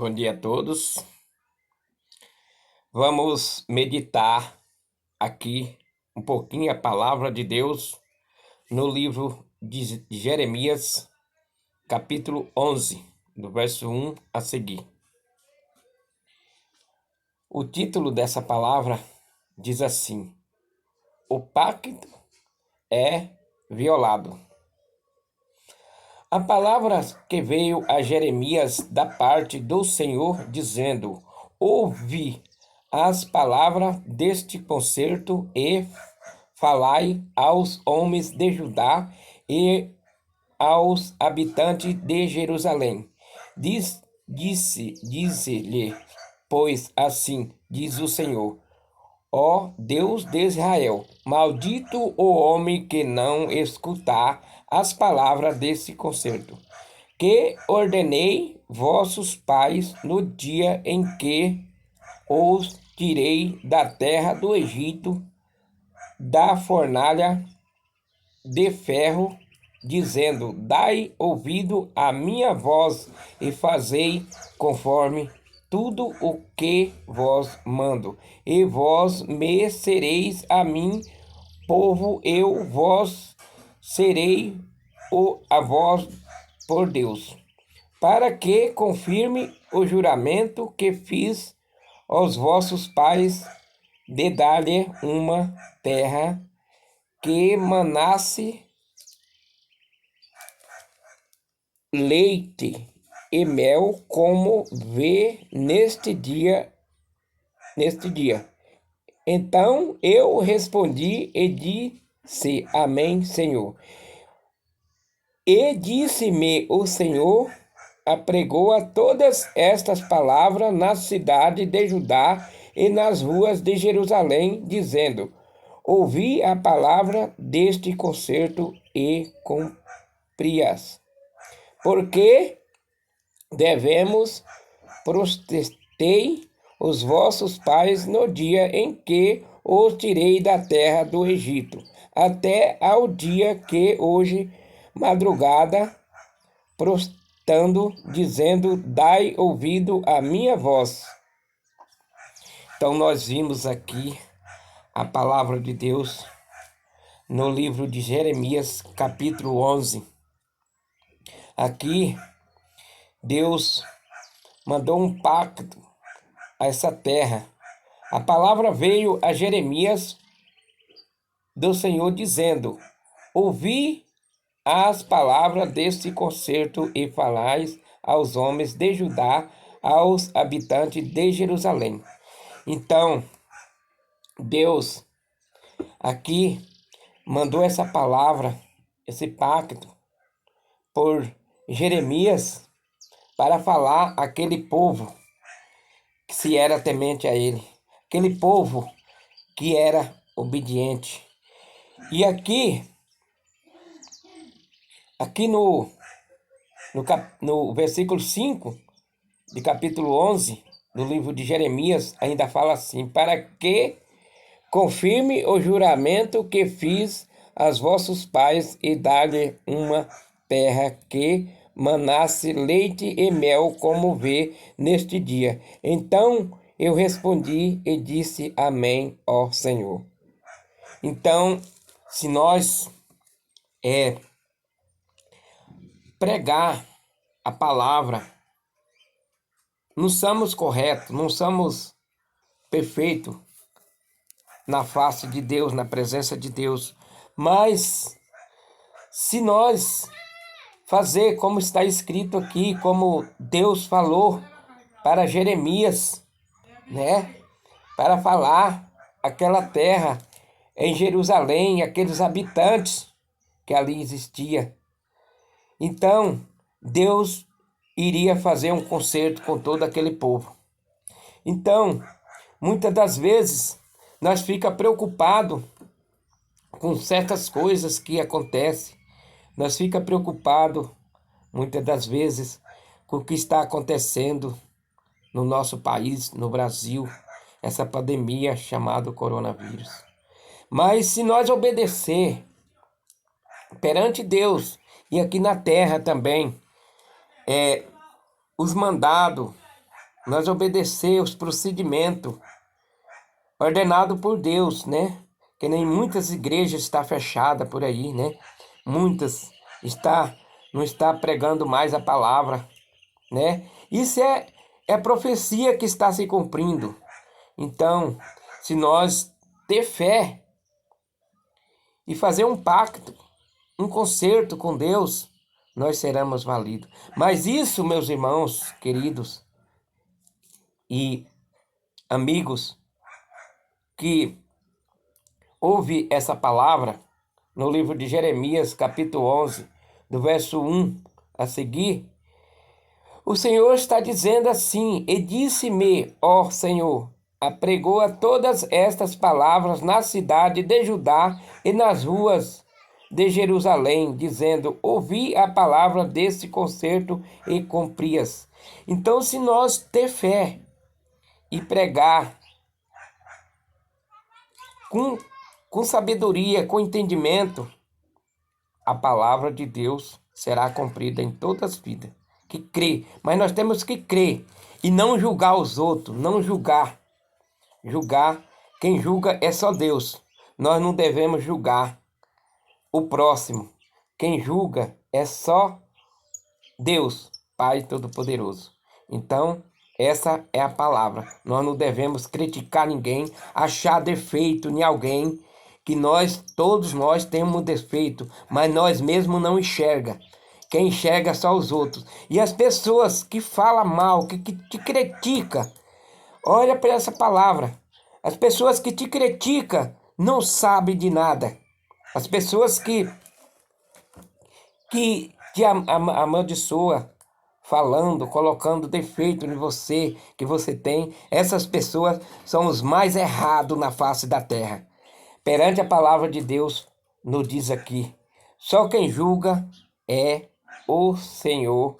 Bom dia a todos. Vamos meditar aqui um pouquinho a palavra de Deus no livro de Jeremias, capítulo 11, do verso 1 a seguir. O título dessa palavra diz assim: O pacto é violado. A palavra que veio a Jeremias da parte do Senhor, dizendo: Ouvi as palavras deste concerto e falai aos homens de Judá e aos habitantes de Jerusalém. Disse-lhe, pois assim diz o Senhor: Ó Deus de Israel, maldito o homem que não escutar as palavras desse concerto, que ordenei vossos pais no dia em que os tirei da terra do Egito, da fornalha de ferro, dizendo: Dai ouvido à minha voz e fazei conforme tudo o que vos mando, e vós me sereis a mim, povo, eu vos serei a vós por Deus, para que confirme o juramento que fiz aos vossos pais de dar-lhe uma terra que manasse leite e mel, como vê neste dia. Então eu respondi e disse: Amém, Senhor. E disse-me o Senhor: Apregoa todas estas palavras na cidade de Judá e nas ruas de Jerusalém, dizendo: Ouvi a palavra deste concerto e cumpri-as. Porque devemos prostei os vossos pais no dia em que os tirei da terra do Egito, até ao dia que hoje madrugada prostrando, dizendo: Dai ouvido à minha voz. Então nós vimos aqui a palavra de Deus no livro de Jeremias, capítulo 11. Aqui Deus mandou um pacto a essa terra. A palavra veio a Jeremias do Senhor dizendo: Ouvi as palavras deste concerto e falais aos homens de Judá, aos habitantes de Jerusalém. Então, Deus aqui mandou essa palavra, esse pacto, por Jeremias, para falar àquele povo que se era temente a ele, aquele povo que era obediente. E aqui no versículo 5 de capítulo 11 do livro de Jeremias, ainda fala assim: Para que confirme o juramento que fiz aos vossos pais e dar-lhe uma terra que manasse leite e mel, como vê neste dia. Então eu respondi e disse: Amém, ó Senhor. Então, se nós pregar a palavra, não somos corretos, não somos perfeitos na face de Deus, na presença de Deus, mas se nós fazer como está escrito aqui, como Deus falou para Jeremias, né? Para falar aquela terra em Jerusalém, aqueles habitantes que ali existia. Então, Deus iria fazer um concerto com todo aquele povo. Então, muitas das vezes, nós ficamos preocupados com certas coisas que acontecem. Nós ficamos preocupados, muitas das vezes, com o que está acontecendo no nosso país, no Brasil, essa pandemia chamada coronavírus. Mas se nós obedecer perante Deus e aqui na terra também, os mandados nós obedecer os procedimentos ordenados por Deus, né? Que nem muitas igrejas está fechada por aí, né? Muitas não está pregando mais a palavra, né? Isso é profecia que está se cumprindo. Então, se nós ter fé e fazer um pacto, um concerto com Deus, nós seremos validos. Mas isso, meus irmãos queridos e amigos, que ouve essa palavra no livro de Jeremias, capítulo 11, do verso 1 a seguir, o Senhor está dizendo assim: E disse-me, ó Senhor, apregoa todas estas palavras na cidade de Judá e nas ruas de Jerusalém, dizendo: Ouvi a palavra desse concerto e cumpri-as. Então, se nós ter fé e pregar com sabedoria, com entendimento, a palavra de Deus será cumprida em todas as vidas. Que crê, mas nós temos que crer e não julgar os outros, não julgar. Julgar, quem julga é só Deus. Nós não devemos julgar o próximo. Quem julga é só Deus, Pai Todo-Poderoso. Então, essa é a palavra. Nós não devemos criticar ninguém, achar defeito em alguém, que todos nós temos defeito, mas nós mesmos não enxerga. Quem enxerga só os outros. E as pessoas que falam mal, que te criticam, olha para essa palavra. As pessoas que te criticam não sabem de nada. As pessoas que te amaldiçoa, falando, colocando defeito em você, que você tem, essas pessoas são os mais errados na face da terra. Perante a palavra de Deus, nos diz aqui, só quem julga é o Senhor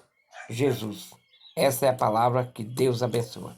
Jesus. Essa é a palavra, que Deus abençoa.